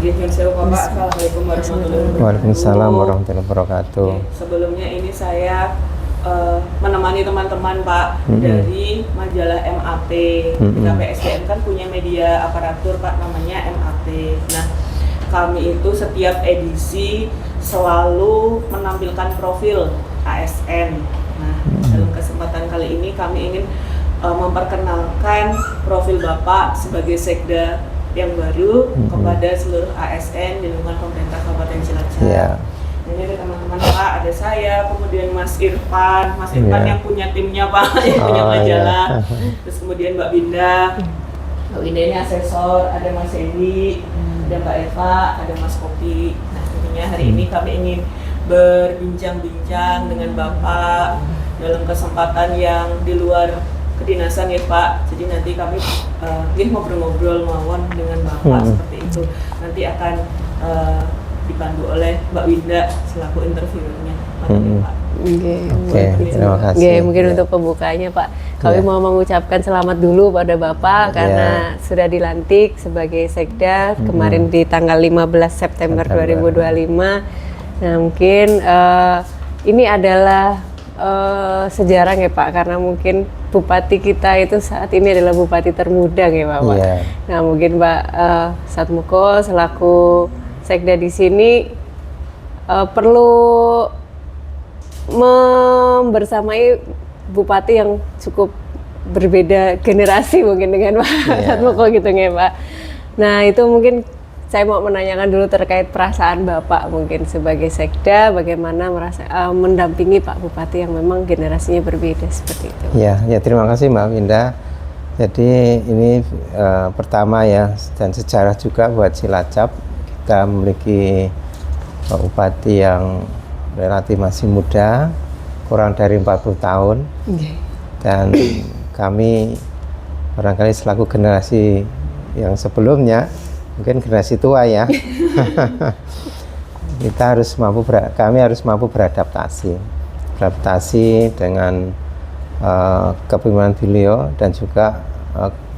Nyun sewu Bapak. Assalamualaikum warahmatullahi wabarakatuh. Waalaikumsalam warahmatullahi wabarakatuh. Sebelumnya ini saya menemani teman-teman Pak dari majalah MAT. Kita PSDM kan punya media aparatur Pak, namanya MAT. Nah, kami itu setiap edisi selalu menampilkan profil ASN. Nah, dalam kesempatan kali ini kami ingin memperkenalkan profil Bapak sebagai sekda yang baru kepada seluruh ASN di lingkungan pemerintah Kabupaten Cilacap. Yeah. Ini ada teman-teman Pak, ada saya, kemudian Mas Irfan yang punya timnya Pak, yang punya majalah. Terus kemudian Mbak Winda ini asesor, ada Mas Edi, ada Mbak Eva, ada Mas Kopi. Nah, tentunya hari ini kami ingin berbincang-bincang dengan Bapak dalam kesempatan yang di luar kedinasan ya Pak. Jadi nanti kami ngobrol-ngobrol mawon dengan Bapak seperti itu. Nanti akan dipandu oleh Mbak Winda selaku interviewernya. Pak. Oke, terima kasih. Mungkin untuk pembukanya Pak, kami mau mengucapkan selamat dulu pada Bapak karena sudah dilantik sebagai sekda kemarin di tanggal 15 September 2025. Nah, mungkin ini adalah sejarah ya Pak, karena mungkin bupati kita itu saat ini adalah bupati termuda ya Pak. Nah, mungkin Pak Satmoko selaku sekda di sini perlu membersamai bupati yang cukup berbeda generasi mungkin dengan Pak Satmoko gitu ya Pak. Nah, itu mungkin saya mau menanyakan dulu terkait perasaan Bapak mungkin sebagai sekda, bagaimana mendampingi Pak Bupati yang memang generasinya berbeda seperti itu. Ya, terima kasih Mbak Winda. Jadi ini pertama ya, dan sejarah juga buat Cilacap. Kita memiliki Pak Bupati yang relatif masih muda, kurang dari 40 tahun. Dan kami barangkali selaku generasi yang sebelumnya, mungkin generasi tua ya, kami harus mampu beradaptasi dengan kepemimpinan beliau dan juga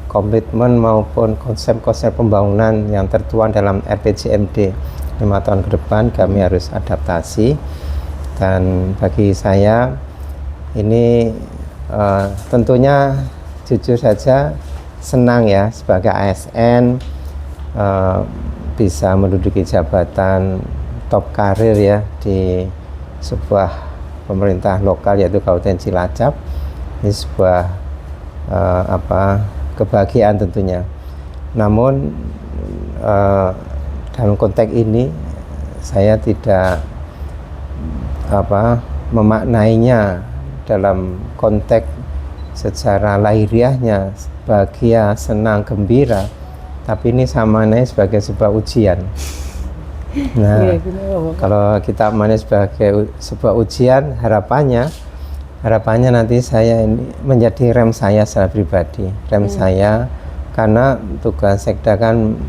komitmen maupun konsep-konsep pembangunan yang tertuang dalam RPJMD 5 tahun ke depan. Kami harus adaptasi, dan bagi saya ini tentunya jujur saja senang ya sebagai ASN bisa menduduki jabatan top karir ya di sebuah pemerintah lokal yaitu Kabupaten Cilacap. Ini sebuah kebahagiaan tentunya. Namun dalam konteks ini saya tidak memaknainya dalam konteks secara lahiriahnya bahagia, senang, gembira, tapi ini samananya sebagai sebuah ujian. Nah, kalau kita maknai sebagai sebuah ujian, harapannya nanti saya ini menjadi rem saya secara pribadi, saya, karena tugas sekda kan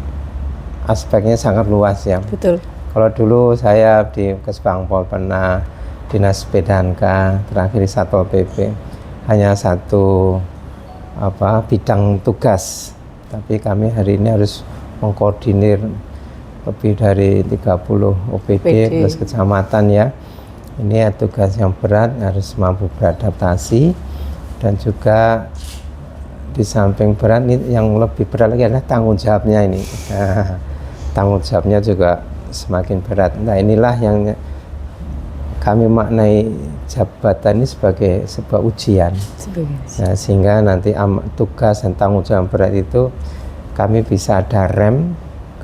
aspeknya sangat luas ya. Betul. Kalau dulu saya di Kesbangpol pernah dinas Pedanka, terakhir di Satpol PP, hanya satu bidang tugas. Tapi kami hari ini harus mengkoordinir lebih dari 30 OPD plus kecamatan ya. Ini tugas yang berat, harus mampu beradaptasi, dan juga di samping berat ini yang lebih berat lagi adalah tanggung jawabnya ini. Nah, tanggung jawabnya juga semakin berat. Nah, inilah yang kami maknai jabatan ini sebagai sebuah ujian. Nah, sehingga nanti tugas dan tanggung jawab berat itu kami bisa ada rem,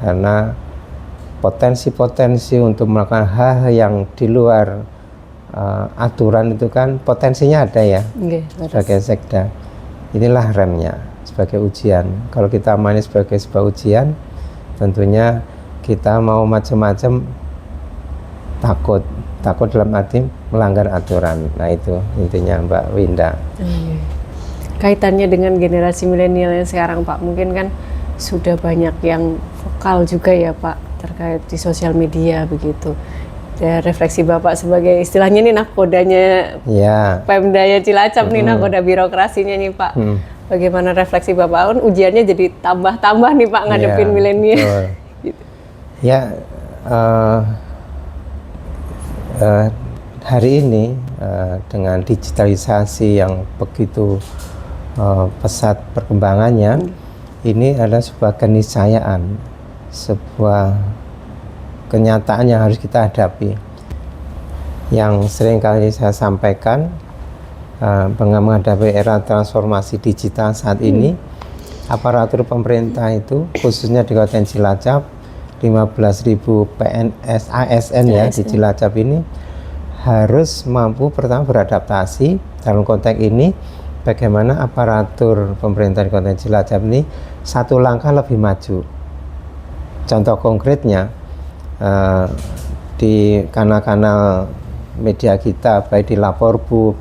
karena potensi-potensi untuk melakukan hal yang di luar aturan itu kan potensinya ada ya. Sebagai sekda, inilah remnya sebagai ujian. Kalau kita main sebagai sebuah ujian, tentunya kita mau macam-macam takut dalam arti melanggar aturan. Nah, itu intinya Mbak Winda. Kaitannya dengan generasi milenial yang sekarang Pak, mungkin kan sudah banyak yang vokal juga ya Pak terkait di sosial media begitu. Ya, refleksi Bapak sebagai istilahnya nih nakodanya Pemdanya Cilacap nih, nakoda birokrasinya nih Pak. Bagaimana refleksi Bapak? Kan ujiannya jadi tambah-tambah nih Pak ngadepin milenial. Gitu. Ya, hari ini dengan digitalisasi yang begitu pesat perkembangannya, ini adalah sebuah keniscayaan, sebuah kenyataan yang harus kita hadapi. Yang sering kali saya sampaikan, menghadapi era transformasi digital saat ini, aparatur pemerintah itu khususnya di Kabupaten Cilacap, 15.000 PNS ASN ya di Cilacap ini harus mampu pertama beradaptasi dalam konteks ini. Bagaimana aparatur pemerintah di Kabupaten Cilacap ini satu langkah lebih maju. Contoh konkretnya di kanal-kanal media kita, baik di Laporbu,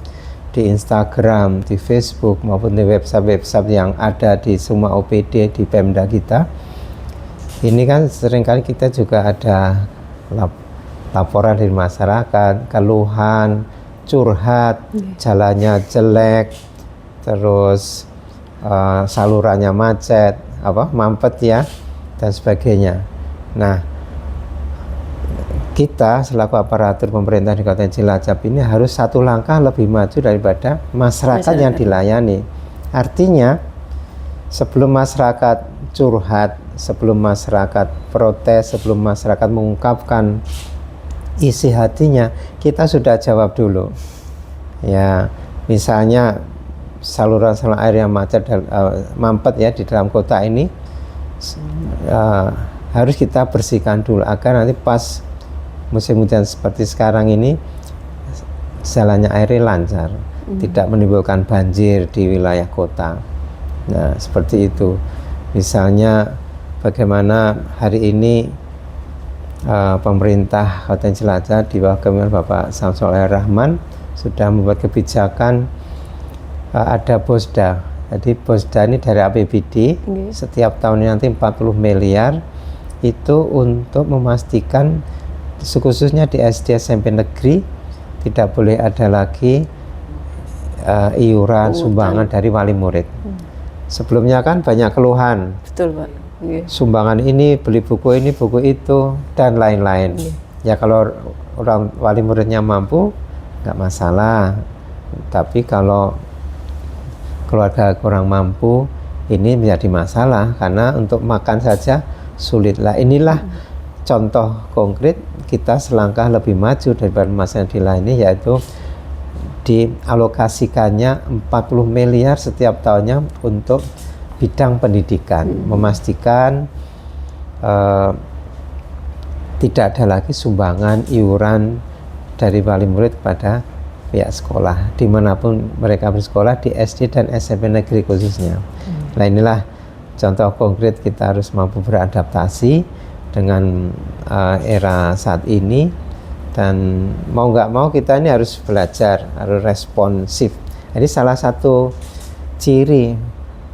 di Instagram, di Facebook maupun di website-website yang ada di semua OPD di Pemda kita. Ini kan seringkali kita juga ada laporan dari masyarakat, keluhan, curhat, jalannya jelek, terus salurannya macet, mampet ya, dan sebagainya. Nah, kita selaku aparatur pemerintah di Kabupaten Cilacap ini harus satu langkah lebih maju daripada masyarakat yang dilayani. Artinya, sebelum masyarakat curhat, sebelum masyarakat protes, sebelum masyarakat mengungkapkan isi hatinya, kita sudah jawab dulu. Ya, misalnya saluran air yang macet mampet ya di dalam kota ini harus kita bersihkan dulu agar nanti pas musim hujan seperti sekarang ini jalannya airnya lancar, tidak menimbulkan banjir di wilayah kota. Nah, seperti itu. Misalnya bagaimana hari ini pemerintah Kabupaten Cilacap di bawah kepemimpinan Bapak Samsul Rahman sudah membuat kebijakan ada Bosda. Jadi Bosda ini dari APBD setiap tahunnya nanti 40 miliar itu untuk memastikan khususnya di SD SMP negeri tidak boleh ada lagi iuran sumbangan dari wali murid. Sebelumnya kan banyak keluhan. Betul, Pak. Sumbangan ini, beli buku ini, buku itu, dan lain-lain. Ya kalau orang wali muridnya mampu, nggak masalah. Tapi kalau keluarga kurang mampu, ini menjadi masalah karena untuk makan saja sulit. Lah inilah contoh konkret kita selangkah lebih maju daripada masyarakat di lainnya, yaitu dialokasikannya 40 miliar setiap tahunnya untuk bidang pendidikan, memastikan tidak ada lagi sumbangan iuran dari wali murid kepada pihak sekolah dimanapun mereka bersekolah, di SD dan SMP negeri khususnya. Nah, inilah contoh konkret kita harus mampu beradaptasi dengan era saat ini. Dan mau nggak mau kita ini harus belajar, harus responsif. Jadi salah satu ciri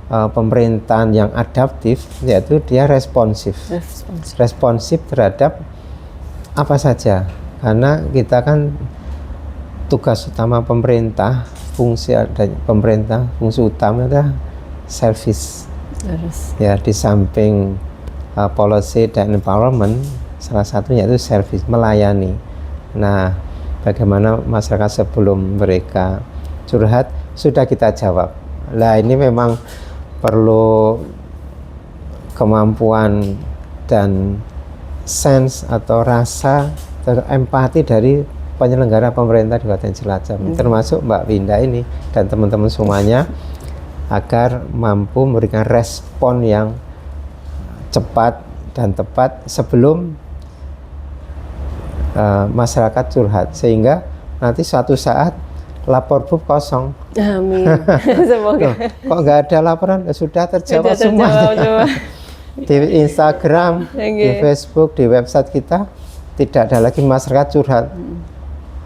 pemerintahan yang adaptif yaitu dia responsif terhadap apa saja. Karena kita kan tugas utama pemerintah, fungsi utama adalah service. Ya, di samping policy dan empowerment, salah satunya itu service, melayani. Nah, bagaimana masyarakat sebelum mereka curhat sudah kita jawab. Nah, ini memang perlu kemampuan dan sense atau rasa atau empati dari penyelenggara pemerintah di Kabupaten Cilacap, termasuk Mbak Winda ini dan teman-teman semuanya, agar mampu memberikan respon yang cepat dan tepat sebelum masyarakat curhat, sehingga nanti suatu saat Laporbu kosong. Amin. Semoga. Kok nggak ada laporan? Sudah terjawab semuanya. Di Instagram, di Facebook, di website kita tidak ada lagi masyarakat curhat.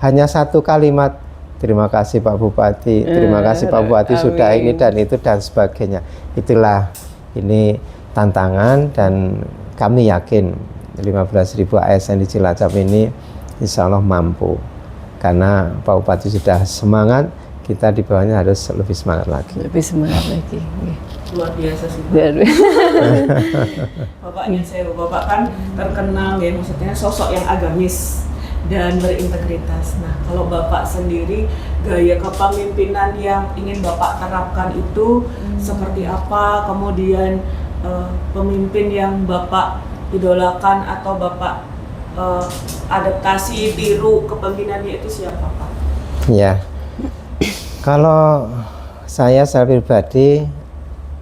Hanya satu kalimat, terima kasih Pak Bupati, terima kasih Pak Bupati sudah ini dan itu dan sebagainya. Itulah ini tantangan, dan kami yakin 15.000 ASN di Cilacap ini insya Allah mampu, karena Pak Bupati sudah semangat, kita di bawahnya harus lebih semangat lagi. Lebih semangat lagi. luar biasa sih. Biar- Bapaknya saya, bapak kan terkenal ya, maksudnya sosok yang agamis dan berintegritas. Nah, kalau bapak sendiri, gaya kepemimpinan yang ingin bapak terapkan itu seperti apa? Kemudian pemimpin yang bapak idolakan atau bapak adaptasi, tiru kepemimpinannya itu siapa, Pak? Ya, kalau saya pribadi,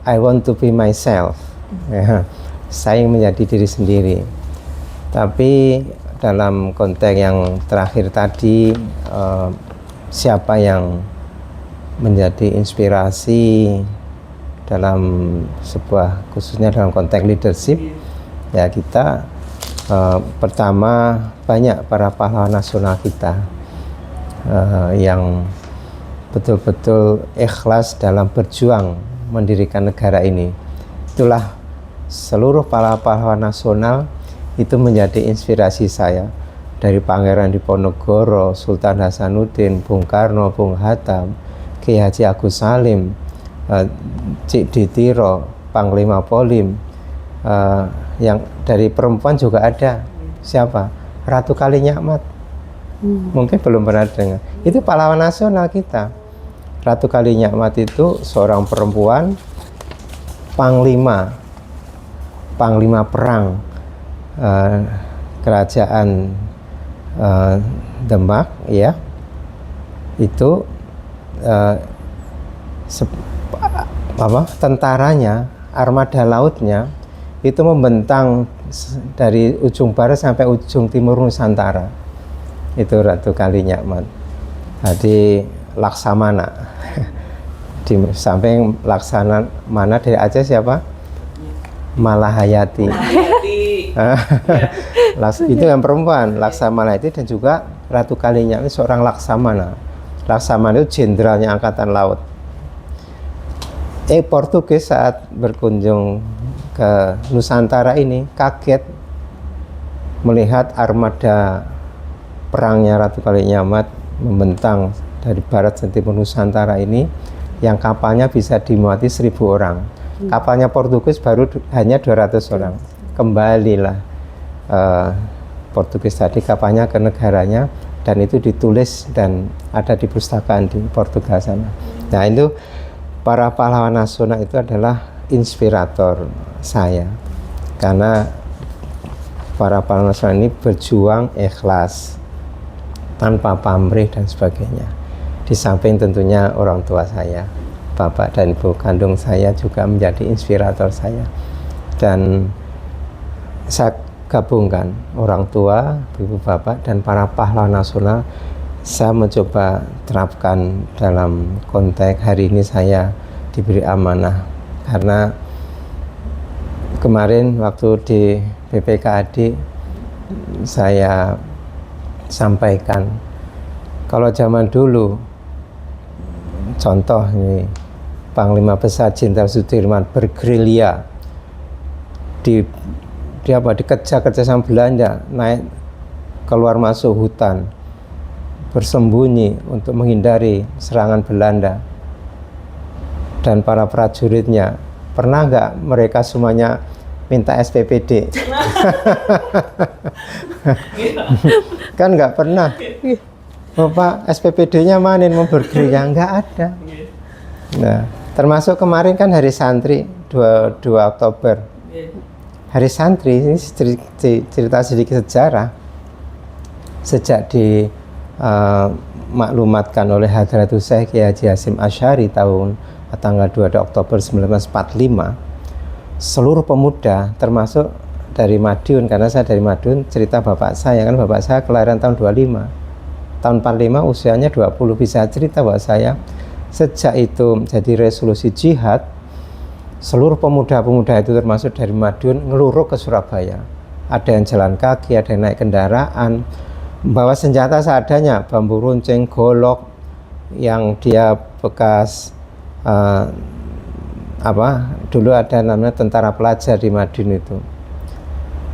I want to be myself. Ya, saya ingin menjadi diri sendiri. Tapi dalam konteks yang terakhir tadi, siapa yang menjadi inspirasi dalam sebuah, khususnya dalam konteks leadership, ya kita pertama banyak para pahlawan nasional kita yang betul-betul ikhlas dalam berjuang mendirikan negara ini. Itulah seluruh para pahlawan nasional itu menjadi inspirasi saya, dari Pangeran Diponegoro, Sultan Hasanuddin, Bung Karno, Bung Hatta, Ki Haji Agus Salim, Cik Ditiro, Panglima Polim, yang dari perempuan juga ada. Siapa? Ratu Kalinyakmat. Mungkin belum pernah dengar. Itu pahlawan nasional kita. Ratu Kalinyakmat itu seorang perempuan panglima perang kerajaan Demak, ya. Itu tentaranya, armada lautnya itu membentang dari ujung barat sampai ujung timur Nusantara. Itu Ratu Kalinyakmat. Jadi Laksamana. Di samping Laksamana dari Aceh siapa? Malahayati. Itu yang perempuan, Laksamana itu, dan juga Ratu Kalinyakmat seorang Laksamana. Laksamana itu jenderalnya angkatan laut. Portugis saat berkunjung ke Nusantara ini kaget melihat armada perangnya Ratu Kalinyakmat membentang dari barat dan timur Nusantara ini, yang kapalnya bisa dimuati 1.000 orang. Kapalnya Portugis baru hanya 200 orang. Kembalilah Portugis tadi kapalnya ke negaranya, dan itu ditulis dan ada di perpustakaan di Portugal sana. Nah, itu para pahlawan nasional itu adalah inspirator saya, karena para pahlawan nasional ini berjuang ikhlas tanpa pamrih dan sebagainya. Di samping tentunya orang tua saya, bapak dan ibu kandung saya juga menjadi inspirator saya, dan saya gabungkan orang tua, ibu bapak, dan para pahlawan nasional. Saya mencoba terapkan dalam konteks hari ini saya diberi amanah, karena kemarin waktu di BPKAD saya sampaikan, kalau zaman dulu, contoh ini, Panglima Besar Jenderal Sudirman bergerilya dikejar-kejar sama Belanda, naik keluar masuk hutan, bersembunyi untuk menghindari serangan Belanda, dan para prajuritnya, pernah nggak mereka semuanya minta SPPD? Kan nggak pernah. Bapak SPPD-nya mana mau bergerilya? Nggak ada. Nah, termasuk kemarin kan Hari Santri 2 Oktober. Hari Santri ini cerita sedikit sejarah. Sejak dimaklumatkan oleh Hadratus Syekh Kiai Haji Hasyim Asy'ari tanggal 2 Oktober 1945, seluruh pemuda, termasuk dari Madiun, karena saya dari Madiun, cerita bapak saya, kan bapak saya kelahiran tahun 25. Tahun 45 usianya 20, bisa cerita bahwa saya sejak itu jadi resolusi jihad, seluruh pemuda-pemuda itu termasuk dari Madiun ngeluruk ke Surabaya. Ada yang jalan kaki, ada yang naik kendaraan, bawa senjata seadanya, bambu runcing, golok, yang dia bekas dulu ada namanya tentara pelajar di Madiun itu,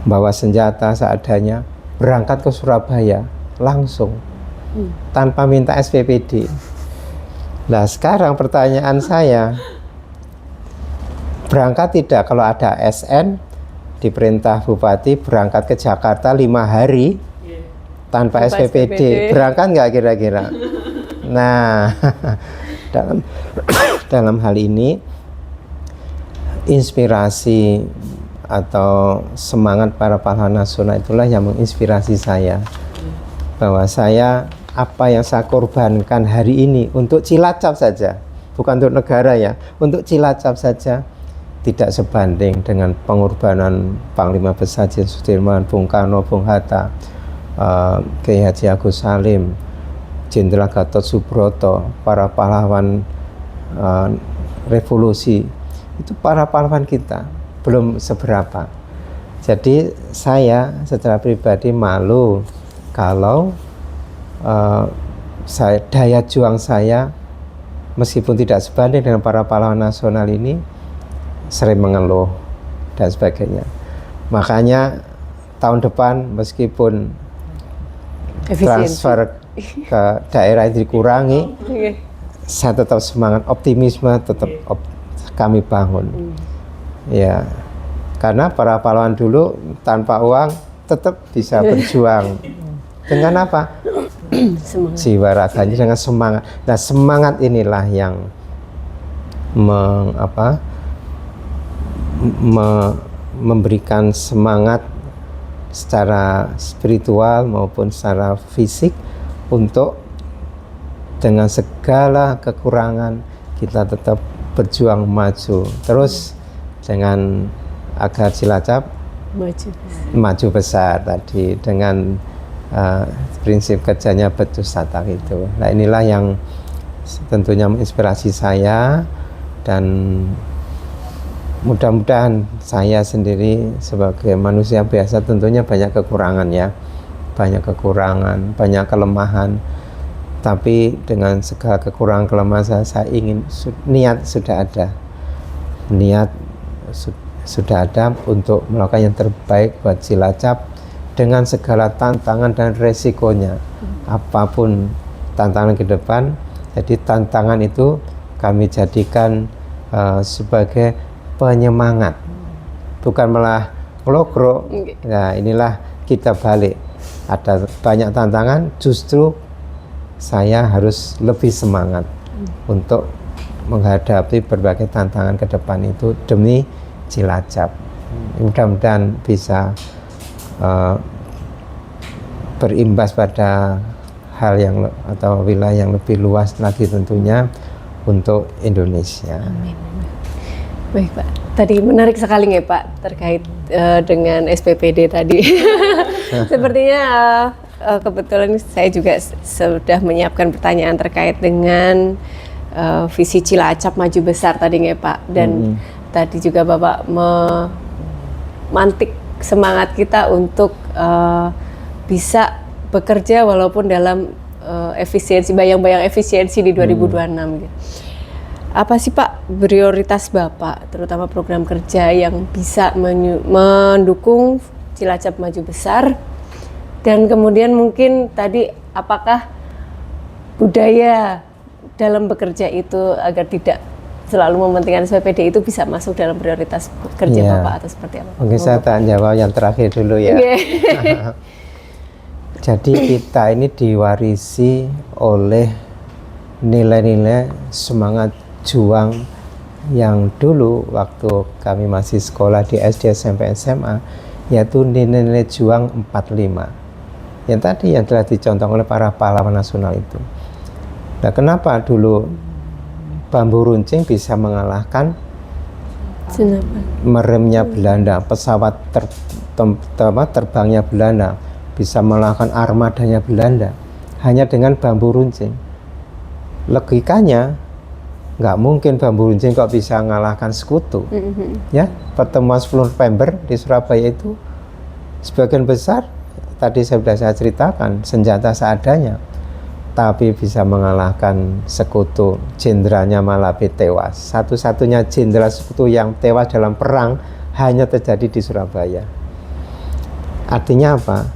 bawa senjata seadanya, berangkat ke Surabaya langsung tanpa minta SPPD. Nah, sekarang pertanyaan saya, Berangkat tidak, kalau ada SN diperintah bupati berangkat ke Jakarta 5 hari tanpa SPPD. Berangkat nggak kira-kira? Nah, dalam hal ini inspirasi atau semangat para pahlawan nasional itulah yang menginspirasi saya, bahwa saya apa yang saya korbankan hari ini untuk Cilacap saja, bukan untuk negara ya, untuk Cilacap saja tidak sebanding dengan pengorbanan Panglima Besar Jenderal Sudirman, Bung Karno, Bung Hatta, Kiai Haji Agus Salim, Jenderal Gatot Subroto, para pahlawan revolusi. Itu para pahlawan kita belum seberapa. Jadi saya secara pribadi malu kalau daya juang saya meskipun tidak sebanding dengan para pahlawan nasional ini sering mengeluh dan sebagainya. Makanya tahun depan meskipun transfer ke daerah dikurangi, saya tetap semangat, optimisme tetap kami bangun. Ya, karena para pahlawan dulu tanpa uang tetap bisa berjuang. Dengan apa? Jiwa raganya, dengan semangat. Nah, semangat inilah yang memberikan semangat secara spiritual maupun secara fisik untuk dengan segala kekurangan kita tetap berjuang maju terus dengan agar Cilacap maju besar tadi dengan prinsip kerjanya becus tatak itu. Nah, inilah yang tentunya menginspirasi saya, dan mudah-mudahan saya sendiri sebagai manusia biasa tentunya banyak kekurangan ya, banyak kekurangan, banyak kelemahan, tapi dengan segala kekurangan kelemahan saya ingin, niat sudah ada, niat sudah ada untuk melakukan yang terbaik buat Cilacap dengan segala tantangan dan resikonya, apapun tantangan ke depan. Jadi tantangan itu kami jadikan sebagai penyemangat, bukan malah ngelogro. Nah, inilah kita balik, ada banyak tantangan, justru saya harus lebih semangat untuk menghadapi berbagai tantangan ke depan itu demi Cilacap. Mudah-mudahan bisa berimbas pada hal yang atau wilayah yang lebih luas lagi tentunya untuk Indonesia. Amin. Baik Pak, tadi menarik sekali nggak Pak terkait dengan SPPD tadi. Sepertinya kebetulan saya juga sudah menyiapkan pertanyaan terkait dengan visi Cilacap maju besar tadi nggak Pak, dan tadi juga Bapak memantik semangat kita untuk bisa bekerja walaupun dalam efisiensi, bayang-bayang efisiensi di 2026 gitu. Apa sih Pak prioritas Bapak, terutama program kerja yang bisa mendukung Cilacap maju besar? Dan kemudian mungkin tadi apakah budaya dalam bekerja itu agar tidak selalu mementingkan SPPD itu bisa masuk dalam prioritas kerja Bapak atau seperti apa? Mungkin saya tanya jawab yang terakhir dulu ya. Jadi kita ini diwarisi oleh nilai-nilai semangat juang yang dulu waktu kami masih sekolah di SD, SMP, SMA, yaitu nilai-nilai juang 45 yang tadi yang telah dicontohkan oleh para pahlawan nasional itu. Nah, kenapa dulu bambu runcing bisa mengalahkan meremnya Belanda, pesawat terbangnya Belanda, bisa mengalahkan armadanya Belanda hanya dengan bambu runcing? Logikanya nggak mungkin bambu runcing kok bisa mengalahkan sekutu. Ya, pertemuan 10 November di Surabaya itu sebagian besar tadi sudah saya ceritakan senjata seadanya, tapi bisa mengalahkan sekutu. Jenderalnya Malabi tewas. Satu-satunya jenderal sekutu yang tewas dalam perang hanya terjadi di Surabaya. Artinya apa?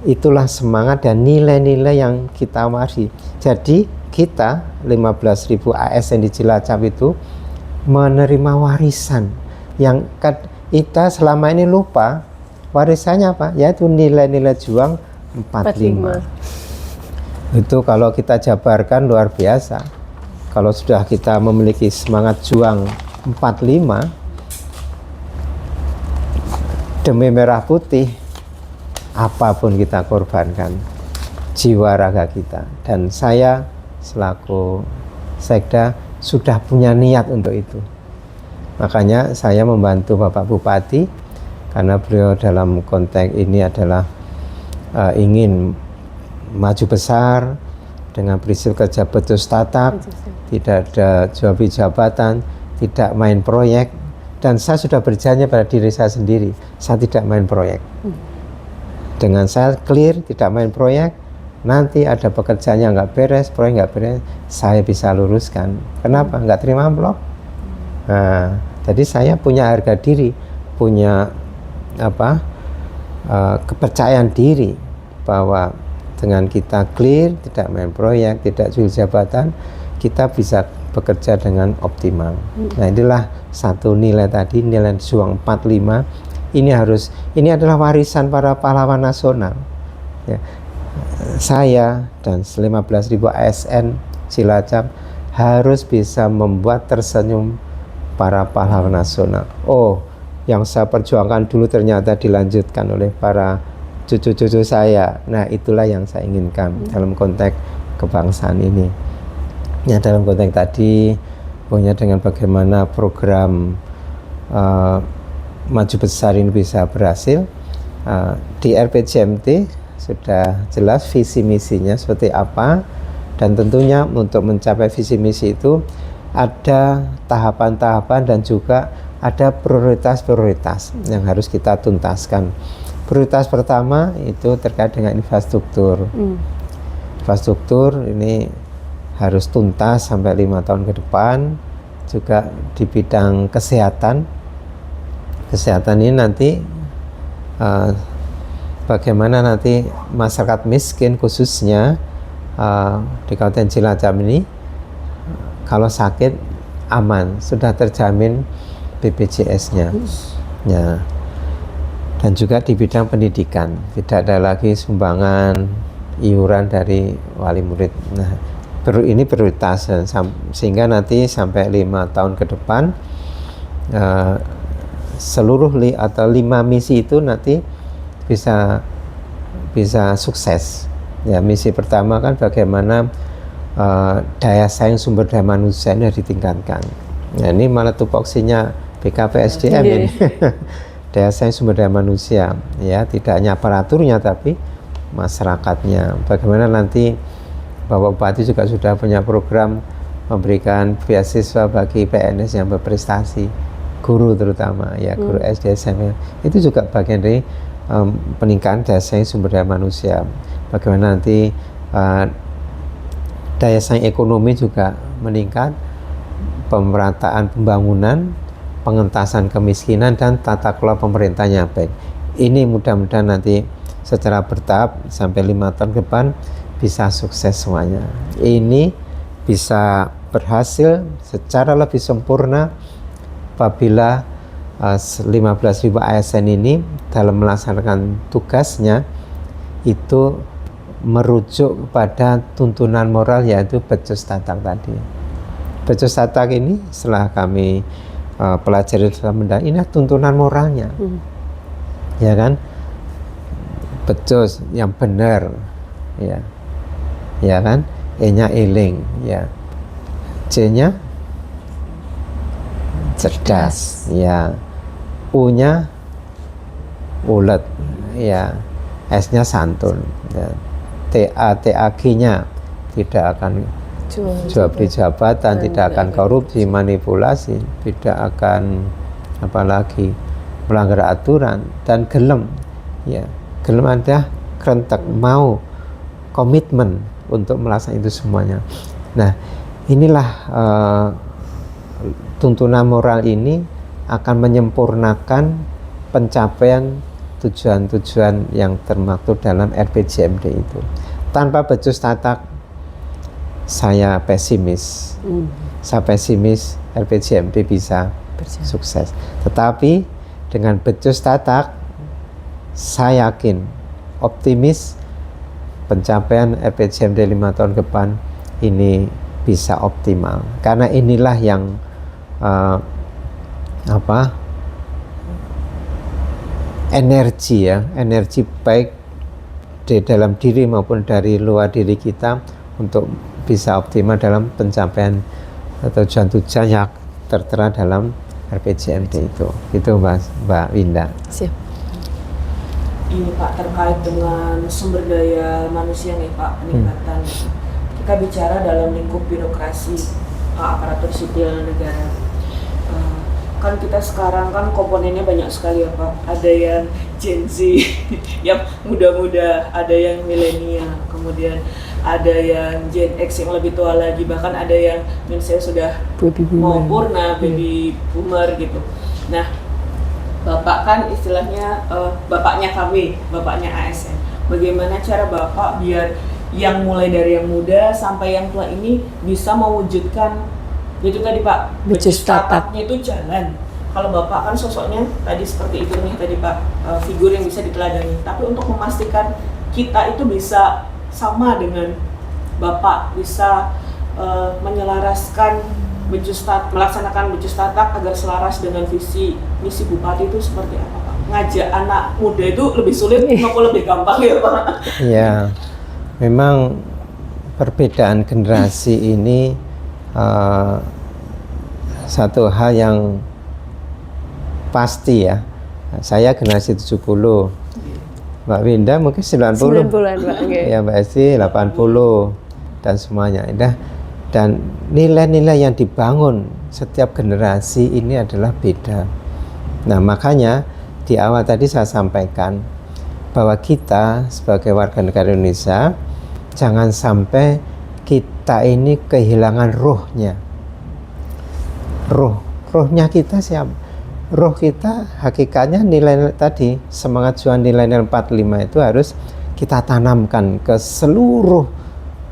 Itulah semangat dan nilai-nilai yang kita warisi. Jadi kita 15.000 ASN di Cilacap itu menerima warisan yang kita selama ini lupa. Warisannya apa? Yaitu nilai-nilai juang 45. Itu kalau kita jabarkan luar biasa. Kalau sudah kita memiliki semangat juang 45 demi merah putih, apapun kita korbankan, jiwa raga kita. Dan saya selaku sekda sudah punya niat untuk itu. Makanya saya membantu Bapak Bupati, karena beliau dalam konteks ini adalah ingin maju besar dengan prinsip kerja betul tatap, tidak ada jual beli jabatan, tidak main proyek. Dan saya sudah berjanji pada diri saya sendiri, saya tidak main proyek. Dengan saya clear, tidak main proyek, nanti ada pekerjaan yang nggak beres, proyek nggak beres, saya bisa luruskan. Kenapa? Nggak terima amplop. Nah, jadi saya punya harga diri, punya kepercayaan diri bahwa dengan kita clear, tidak main proyek, tidak jual jabatan, kita bisa bekerja dengan optimal. Nah, inilah satu nilai tadi, nilai juang 45. Ini adalah warisan para pahlawan nasional. Ya. Saya dan 15.000 ASN Cilacap harus bisa membuat tersenyum para pahlawan nasional. Oh, yang saya perjuangkan dulu ternyata dilanjutkan oleh para cucu-cucu saya. Nah, itulah yang saya inginkan dalam konteks kebangsaan ini. Ya, dalam konteks tadi punya dengan bagaimana program maju besar ini bisa berhasil. Di RPJMT sudah jelas visi misinya seperti apa, dan tentunya untuk mencapai visi misi itu ada tahapan-tahapan dan juga ada prioritas-prioritas yang harus kita tuntaskan. Prioritas pertama itu terkait dengan infrastruktur. Infrastruktur ini harus tuntas sampai 5 tahun ke depan. Juga di bidang kesehatan. Kesehatan ini nanti bagaimana nanti masyarakat miskin khususnya di Kabupaten Cilacap ini kalau sakit aman, sudah terjamin BPJS-nya. Ya. Dan juga di bidang pendidikan, tidak ada lagi sumbangan iuran dari wali murid. Nah, ini prioritas, sehingga nanti sampai 5 tahun ke depan seluruh atau 5 misi itu nanti bisa sukses. Ya, misi pertama kan bagaimana daya saing sumber daya manusia ini ditingkatkan. Nah, ini malah tupoksinya BKPSDM ini. Daya saing sumber daya manusia, ya, tidak hanya aparaturnya tapi masyarakatnya. Bagaimana nanti Bapak Bupati juga sudah punya program memberikan beasiswa bagi PNS yang berprestasi, guru terutama, ya, guru SD SMP. Itu juga bagian dari peningkatan daya saing sumber daya manusia. Bagaimana nanti daya saing ekonomi juga meningkat, pemerataan pembangunan, pengentasan kemiskinan, dan tata kelola pemerintahnya baik. Ini mudah-mudahan nanti secara bertahap sampai 5 tahun ke depan bisa sukses semuanya. Ini bisa berhasil secara lebih sempurna apabila 15.000 ASN ini dalam melaksanakan tugasnya itu merujuk kepada tuntunan moral, yaitu becus tatak tadi. Becus tatak ini setelah kami pelajari dalam mendalam, ini tuntunan moralnya, ya kan, becus yang benar, ya kan, E-nya eling, ya, C-nya cerdas, ya, U-nya ulet, ya, S-nya santun, ya, TAG-nya tidak akan jual beli jabatan, tidak akan korupsi, manipulasi, tidak akan apalagi melanggar aturan, dan gelem, ya, gelem ada kerentek, mau komitmen untuk melaksanakan itu semuanya. Nah, inilah tuntunan moral ini akan menyempurnakan pencapaian tujuan-tujuan yang termaktub dalam RPJMD itu. Tanpa becus tatak, saya pesimis. saya pesimis RPJMD bisa sukses. Tetapi dengan becus tatak, saya yakin, optimis pencapaian RPJMD 5 tahun ke depan ini bisa optimal. Karena inilah yang energi baik di dalam diri maupun dari luar diri kita untuk bisa optimal dalam pencapaian tujuan-tujuan yang tertera dalam RPJMD itu Mbak Winda. Siap. Ini Pak, terkait dengan sumber daya manusia nih Pak, peningkatan. Kita bicara dalam lingkup birokrasi aparatur sipil negara. Kan kita sekarang kan komponennya banyak sekali ya Pak. Ada yang Gen Z, yang muda-muda, ada yang milenial, kemudian ada yang Gen X yang lebih tua lagi, bahkan ada yang misalnya sudah mau purna, baby boomer gitu. Nah, Bapak kan istilahnya bapaknya kami, bapaknya ASN. Bagaimana cara Bapak biar yang mulai dari yang muda sampai yang tua ini bisa mewujudkan itu tadi Pak, becus tataknya itu jalan. Kalau Bapak kan sosoknya tadi seperti itu nih tadi Pak, figur yang bisa diteladani. Tapi untuk memastikan kita itu bisa sama dengan Bapak, bisa menyelaraskan melaksanakan becus tatak agar selaras dengan visi misi Bupati itu seperti apa Pak? Ngajak anak muda itu lebih sulit maupun lebih gampang ya Pak? Iya, memang perbedaan generasi ini satu hal yang pasti ya. Saya generasi 70, Mbak Winda mungkin 90, 90-an Pak. Ya Mbak Esti 80 dan semuanya. Dan nilai-nilai yang dibangun setiap generasi ini adalah beda. Nah makanya di awal tadi saya sampaikan bahwa kita sebagai warga negara Indonesia jangan sampai kita ini kehilangan rohnya. Rohnya kita siapa? Roh kita hakikatnya nilai tadi, semangat juang nilai-nilai 45 itu harus kita tanamkan ke seluruh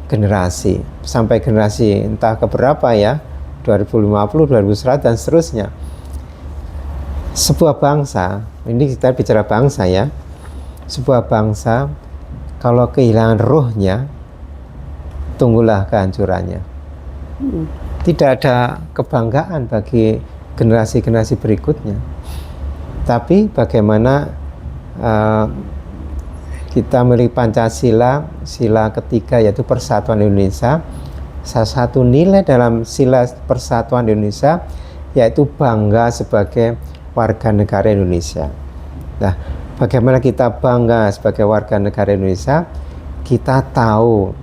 generasi sampai generasi entah keberapa ya, 2050, 2100 dan seterusnya. Sebuah bangsa, ini kita bicara bangsa ya, sebuah bangsa kalau kehilangan rohnya, tunggulah kehancurannya. Tidak ada kebanggaan bagi generasi-generasi berikutnya. Tapi bagaimana kita memiliki Pancasila, sila ketiga yaitu Persatuan Indonesia. Salah satu nilai dalam sila Persatuan Indonesia yaitu bangga sebagai warga negara Indonesia. Nah, bagaimana kita bangga sebagai warga negara Indonesia? Kita tahu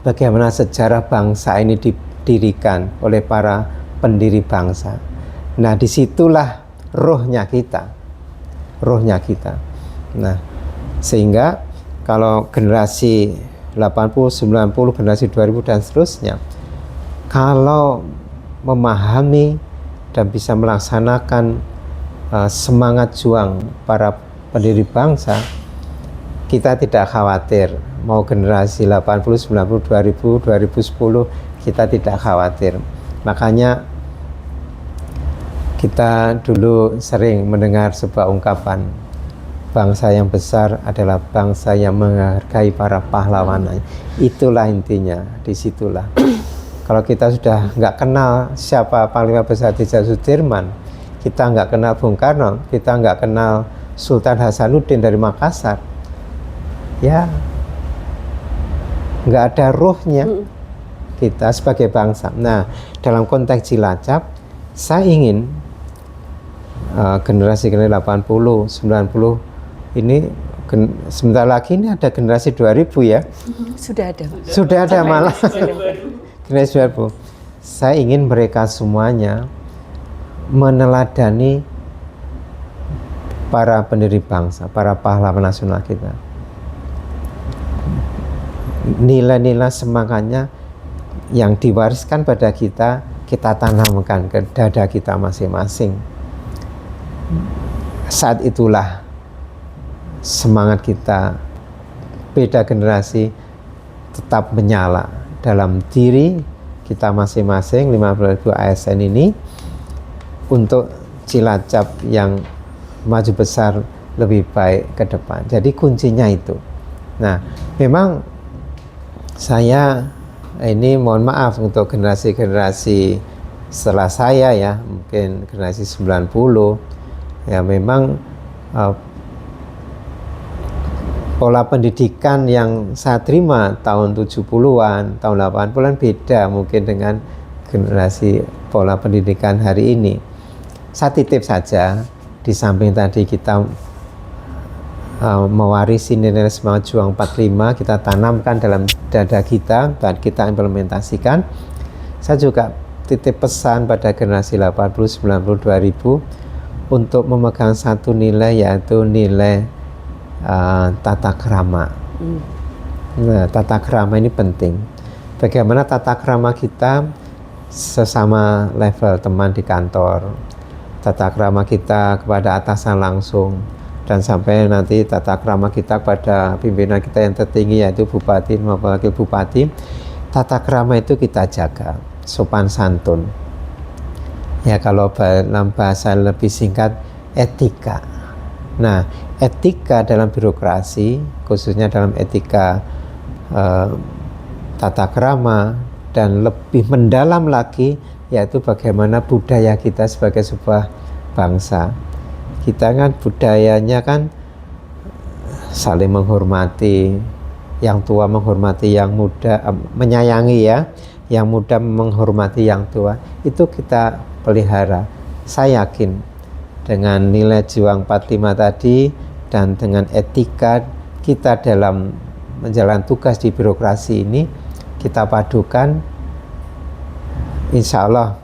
bagaimana sejarah bangsa ini didirikan oleh para pendiri bangsa. Nah, disitulah rohnya kita. Nah, sehingga kalau generasi 80, 90, generasi 2000 dan seterusnya, kalau memahami dan bisa melaksanakan semangat juang para pendiri bangsa, kita tidak khawatir mau generasi 80, 90, 2000, 2010, kita tidak khawatir. Makanya kita dulu sering mendengar sebuah ungkapan, bangsa yang besar adalah bangsa yang menghargai para pahlawannya. Itulah intinya, disitulah. Kalau kita sudah nggak kenal siapa Panglima Besar Jenderal Sudirman, kita nggak kenal Bung Karno, kita nggak kenal Sultan Hasanuddin dari Makassar, ya nggak ada ruhnya kita sebagai bangsa. Nah, dalam konteks Cilacap, saya ingin generasi 80, 90 ini sebentar lagi ini ada generasi 2000 ya. Sudah ada. Sudah ada malah. Generasi 2000. Saya ingin mereka semuanya meneladani para pendiri bangsa, para pahlawan nasional kita. Nilai-nilai semangatnya yang diwariskan pada kita, kita tanamkan ke dada kita masing-masing. Saat itulah semangat kita beda generasi tetap menyala dalam diri kita masing-masing 15.000 ASN ini untuk Cilacap yang maju besar lebih baik ke depan. Jadi kuncinya itu. Nah, memang saya ini mohon maaf untuk generasi-generasi setelah saya ya, mungkin generasi 90 ya, memang pola pendidikan yang saya terima tahun 70-an, tahun 80-an beda mungkin dengan generasi pola pendidikan hari ini. Saya titip saja, di samping tadi kita mewarisi nilai semangat juang 45, kita tanamkan dalam dada kita dan kita implementasikan. Saya juga titip pesan pada generasi 80, 90, 2000 untuk memegang satu nilai, yaitu nilai tata krama. Nah, tata krama ini penting. Bagaimana tata krama kita sesama level teman di kantor, tata krama kita kepada atasan langsung, dan sampai nanti tata krama kita kepada pimpinan kita yang tertinggi, yaitu bupati maupun wakil bupati. Tata krama itu kita jaga, sopan santun. Ya, kalau dalam bahasa lebih singkat, etika. Nah, etika dalam birokrasi, khususnya dalam etika tata krama, dan lebih mendalam lagi, yaitu bagaimana budaya kita sebagai sebuah bangsa. Kita kan budayanya kan saling menghormati, yang tua menghormati yang muda, menyayangi ya, yang muda menghormati yang tua. Itu kita pelihara. Saya yakin dengan nilai juang 45 tadi dan dengan etika kita dalam menjalankan tugas di birokrasi ini, kita padukan, insya Allah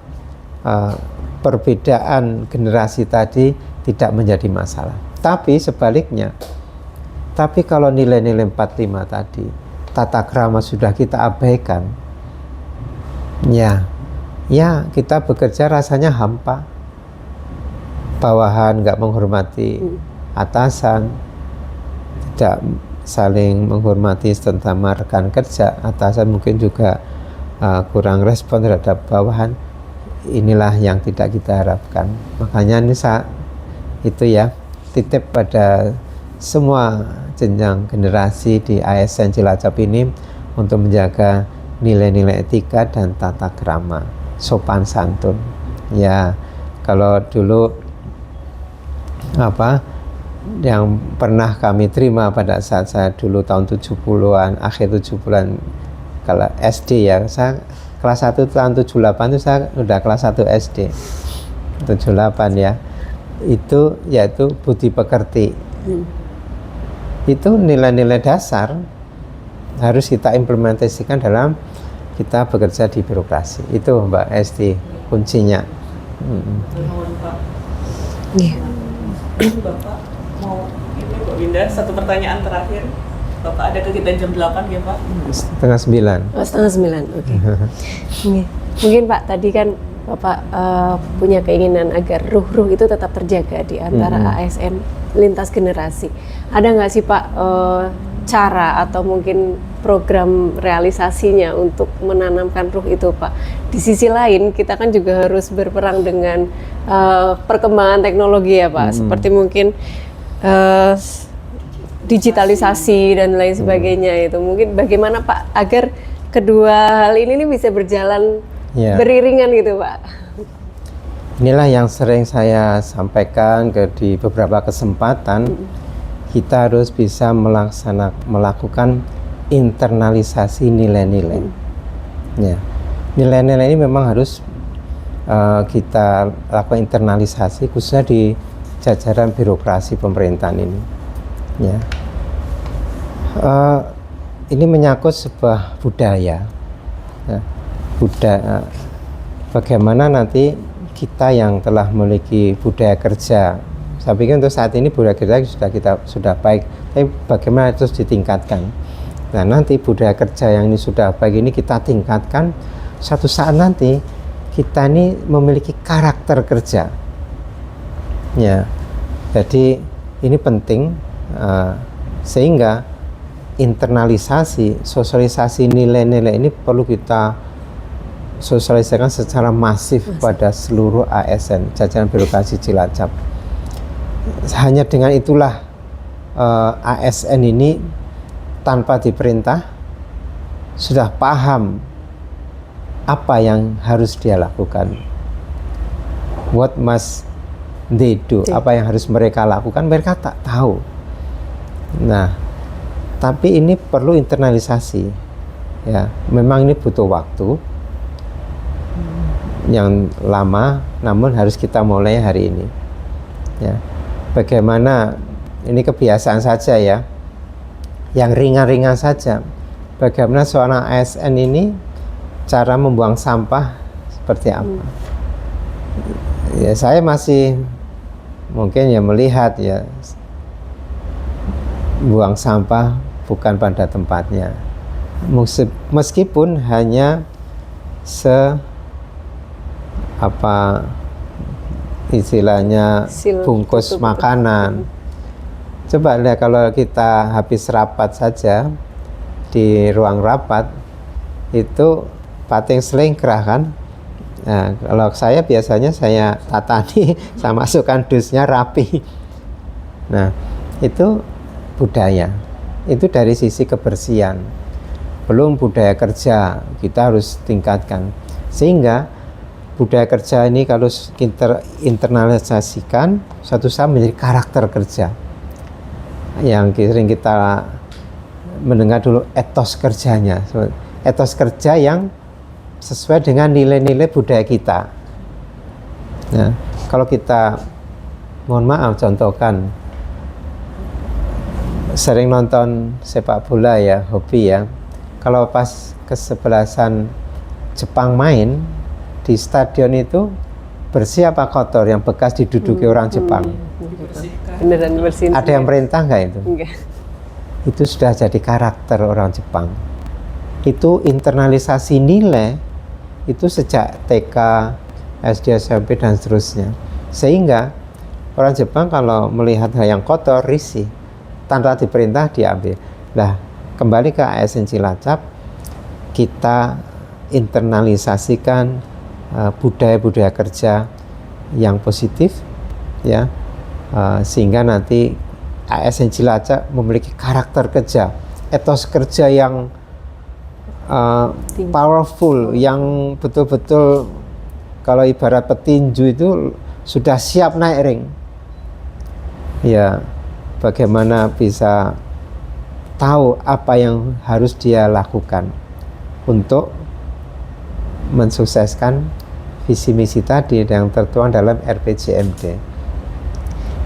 perbedaan generasi tadi tidak menjadi masalah. Tapi sebaliknya, tapi kalau nilai-nilai 45 tadi, tata krama sudah kita abaikan, ya kita bekerja rasanya hampa. Bawahan nggak menghormati atasan, tidak saling menghormati sesama rekan kerja, atasan mungkin juga kurang respon terhadap bawahan. Inilah yang tidak kita harapkan. Makanya ini itu ya, titip pada semua jenjang generasi di ASN Cilacap ini untuk menjaga nilai-nilai etika dan tata krama, sopan santun. Ya, kalau dulu yang pernah kami terima pada saat saya dulu tahun 70-an, akhir 70-an, kalau SD ya, saya kelas 1 tahun 78 itu saya udah kelas 1 SD 78 ya, itu yaitu budi pekerti. Itu nilai-nilai dasar harus kita implementasikan dalam kita bekerja di birokrasi. Itu Mbak Esti kuncinya. Bapak mau ini Mbak Winda, satu pertanyaan terakhir. Bapak ada kegiatan jam 8 ya Pak? Setengah 9. Oh, setengah 9, oke. Mungkin Pak, tadi kan Bapak punya keinginan agar ruh-ruh itu tetap terjaga di antara ASN lintas generasi. Ada nggak sih Pak cara atau mungkin program realisasinya untuk menanamkan ruh itu Pak? Di sisi lain kita kan juga harus berperang dengan perkembangan teknologi ya Pak, seperti mungkin digitalisasi dan lain sebagainya itu. Mungkin bagaimana Pak agar kedua hal ini bisa berjalan beriringan gitu Pak? Inilah yang sering saya sampaikan di beberapa kesempatan. Kita harus bisa melakukan internalisasi nilai-nilai. Ya, nilai-nilai ini memang harus kita lakukan internalisasi, khususnya di jajaran birokrasi pemerintahan ini. Ya, ini menyangkut sebuah budaya. Ya, bagaimana nanti kita yang telah memiliki budaya kerja, saya pikir untuk saat ini budaya kerja sudah baik, tapi bagaimana terus ditingkatkan. Nah, nanti budaya kerja yang ini sudah baik ini kita tingkatkan, suatu saat nanti kita ini memiliki karakter kerja. Ya, jadi ini penting sehingga internalisasi, sosialisasi nilai-nilai ini perlu kita sosialisasikan secara masif pada seluruh ASN, jajaran birokrasi Cilacap. Hanya dengan itulah ASN ini tanpa diperintah sudah paham apa yang harus dia lakukan. What must they do? Apa yang harus mereka lakukan, mereka tak tahu. Nah, tapi ini perlu internalisasi. Ya, memang ini butuh waktu yang lama, namun harus kita mulai hari ini. Ya, bagaimana ini kebiasaan saja ya, yang ringan-ringan saja. Bagaimana seorang ASN ini cara membuang sampah seperti apa? Ya, saya masih mungkin ya melihat ya buang sampah bukan pada tempatnya. Meskipun hanya istilahnya bungkus makanan. Coba lihat kalau kita habis rapat saja di ruang rapat itu pating selengkrah kan. Nah, kalau saya biasanya saya tatani, saya masukkan dusnya rapi. Nah, itu budaya. Itu dari sisi kebersihan. Belum budaya kerja, kita harus tingkatkan. Sehingga budaya kerja ini kalau kita internalisasikan, suatu saat menjadi karakter kerja. Yang sering kita mendengar dulu etos kerjanya. Etos kerja yang sesuai dengan nilai-nilai budaya kita. Nah, kalau kita, mohon maaf, contohkan, sering nonton sepak bola ya, hobi ya. Kalau pas kesebelasan Jepang main, di stadion itu bersih apa kotor yang bekas diduduki orang Jepang? Beneran bersih. Ada yang perintah nggak itu? Enggak. Itu sudah jadi karakter orang Jepang. Itu internalisasi nilai itu sejak TK, SD, SMP dan seterusnya. Sehingga orang Jepang kalau melihat hal yang kotor, risih, tanpa diperintah diambil. Nah, kembali ke ASN Cilacap, kita internalisasikan budaya-budaya kerja yang positif, ya, sehingga nanti ASN Cilacap memiliki karakter kerja, etos kerja yang powerful, yang betul-betul kalau ibarat petinju itu sudah siap naik ring. Ya, bagaimana bisa tahu apa yang harus dia lakukan untuk mensukseskan visi misi tadi yang tertuang dalam RPJMD.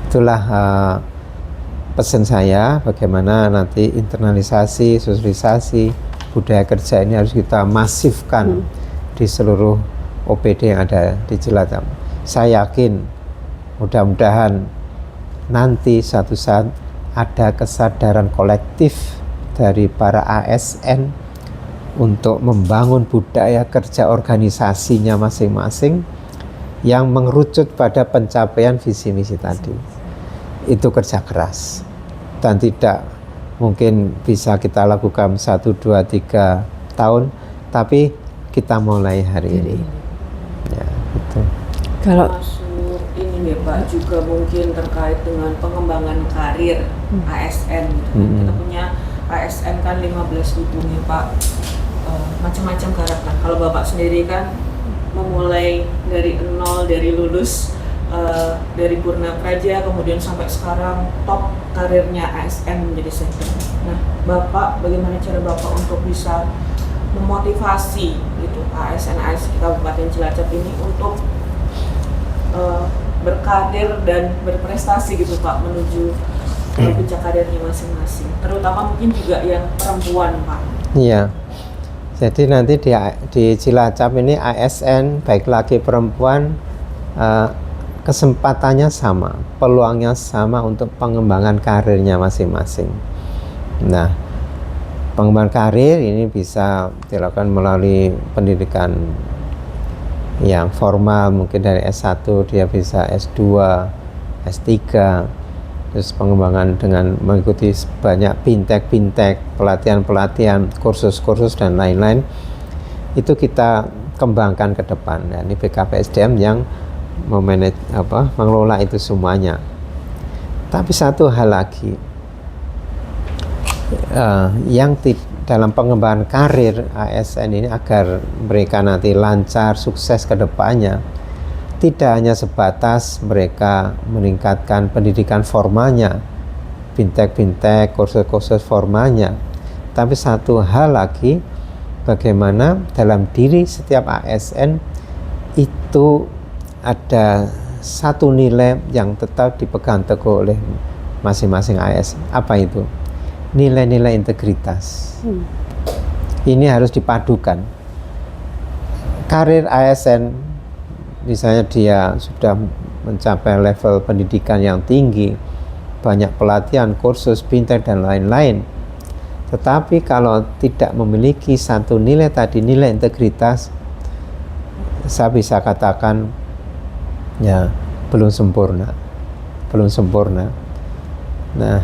Itulah pesan saya, bagaimana nanti internalisasi, sosialisasi budaya kerja ini harus kita masifkan di seluruh OPD yang ada di Cilacap. Saya yakin mudah-mudahan nanti suatu saat ada kesadaran kolektif dari para ASN untuk membangun budaya kerja organisasinya masing-masing yang mengerucut pada pencapaian visi misi tadi. Itu kerja keras dan tidak mungkin bisa kita lakukan 1, 2, 3 tahun, tapi kita mulai hari ini. Ya, itu. Kalau Masuk ini ya Pak, juga mungkin terkait dengan pengembangan karir ASN. Kita punya ASN kan 15.000 nih Pak. Macam-macam karakter. Kalau Bapak sendiri kan memulai dari nol, dari lulus dari Purna Praja, kemudian sampai sekarang top karirnya ASN menjadi sekda. Nah, Bapak, bagaimana cara Bapak untuk bisa memotivasi gitu ASN Kabupaten Cilacap ini untuk berkarir dan berprestasi gitu Pak menuju puncak karirnya masing-masing, terutama mungkin juga yang perempuan Pak. Iya. Jadi nanti di Cilacap ini ASN baik laki perempuan kesempatannya sama, peluangnya sama untuk pengembangan karirnya masing-masing. Nah, pengembangan karir ini bisa dilakukan melalui pendidikan yang formal, mungkin dari S1 dia bisa S2, S3, terus pengembangan dengan mengikuti banyak pintek, pelatihan-pelatihan, kursus-kursus dan lain-lain. Itu kita kembangkan ke depan. Nah, ini BKPSDM yang mengelola itu semuanya. Tapi satu hal lagi, yang dalam pengembangan karir ASN ini agar mereka nanti lancar, sukses ke depannya, tidak hanya sebatas mereka meningkatkan pendidikan formalnya, bintek, kursus-kursus formalnya, tapi satu hal lagi, bagaimana dalam diri setiap ASN itu ada satu nilai yang tetap dipegang teguh oleh masing-masing ASN. Apa itu? Nilai-nilai integritas. Ini harus dipadukan. Karir ASN, misalnya dia sudah mencapai level pendidikan yang tinggi, banyak pelatihan, kursus, bintek, dan lain-lain. Tetapi kalau tidak memiliki satu nilai tadi, nilai integritas, saya bisa katakan ya belum sempurna. Nah,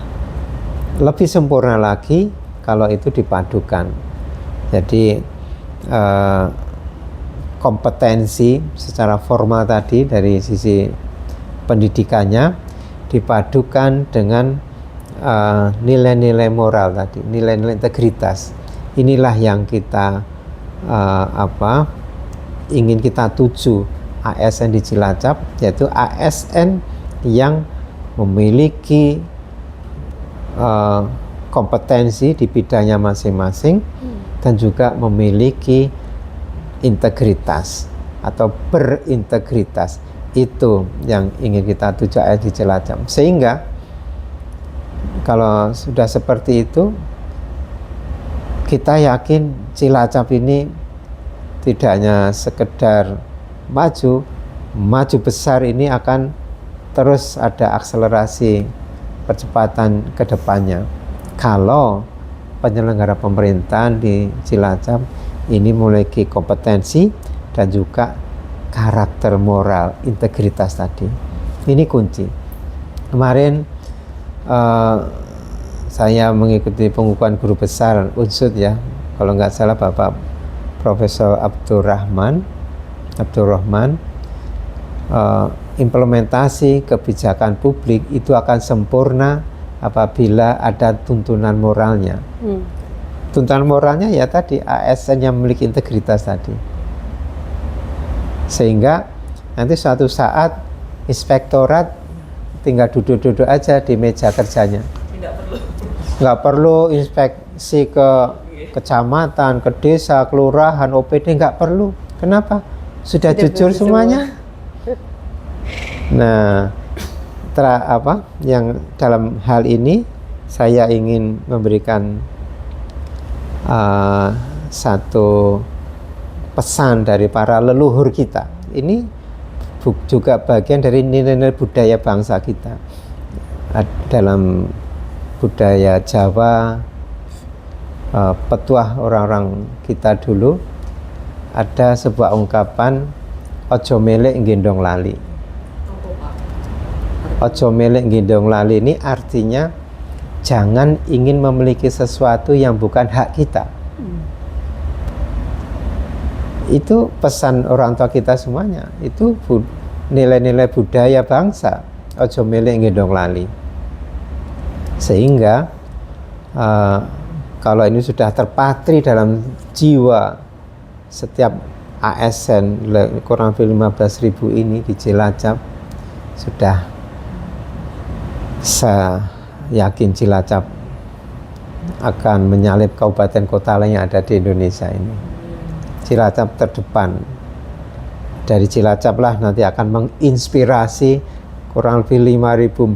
lebih sempurna lagi kalau itu dipadukan. Jadi kompetensi secara formal tadi dari sisi pendidikannya dipadukan dengan nilai-nilai moral tadi, nilai-nilai integritas. Inilah yang kita ingin kita tuju ASN di Cilacap, yaitu ASN yang memiliki kompetensi di bidangnya masing-masing dan juga memiliki integritas atau berintegritas. Itu yang ingin kita tuju di Cilacap. Sehingga kalau sudah seperti itu, kita yakin Cilacap ini tidak hanya sekedar maju besar, ini akan terus ada akselerasi percepatan ke depannya. Kalau penyelenggara pemerintahan di Cilacap ini memiliki kompetensi dan juga karakter moral, integritas tadi. Ini kunci. Kemarin saya mengikuti pengukuhan guru besar Unsud ya, kalau nggak salah Bapak Profesor Abdurrahman, implementasi kebijakan publik itu akan sempurna apabila ada tuntunan moralnya. Tuntunan moralnya ya tadi ASN yang memiliki integritas tadi. Sehingga nanti suatu saat inspektorat tinggal duduk-duduk aja di meja kerjanya. Nggak perlu inspeksi ke kecamatan, ke desa, kelurahan, OPD, nggak perlu. Kenapa? Sudah jujur semuanya. Nah, yang dalam hal ini saya ingin memberikan satu pesan dari para leluhur kita. Ini juga bagian dari nilai-nilai budaya bangsa kita. Dalam budaya Jawa, petuah orang-orang kita dulu, ada sebuah ungkapan, ojo melek gendong lali. Ojo melek gendong lali ini artinya jangan ingin memiliki sesuatu yang bukan hak kita. Itu pesan orang tua kita semuanya. Itu nilai-nilai budaya bangsa. Ojo melek gendong lali. Sehingga kalau ini sudah terpatri dalam jiwa setiap ASN kurang lebih 15.000 ini di Cilacap, sudah saya yakin Cilacap akan menyalip kabupaten kota lain yang ada di Indonesia ini. Cilacap terdepan. Dari Cilacap lah nanti akan menginspirasi kurang lebih 514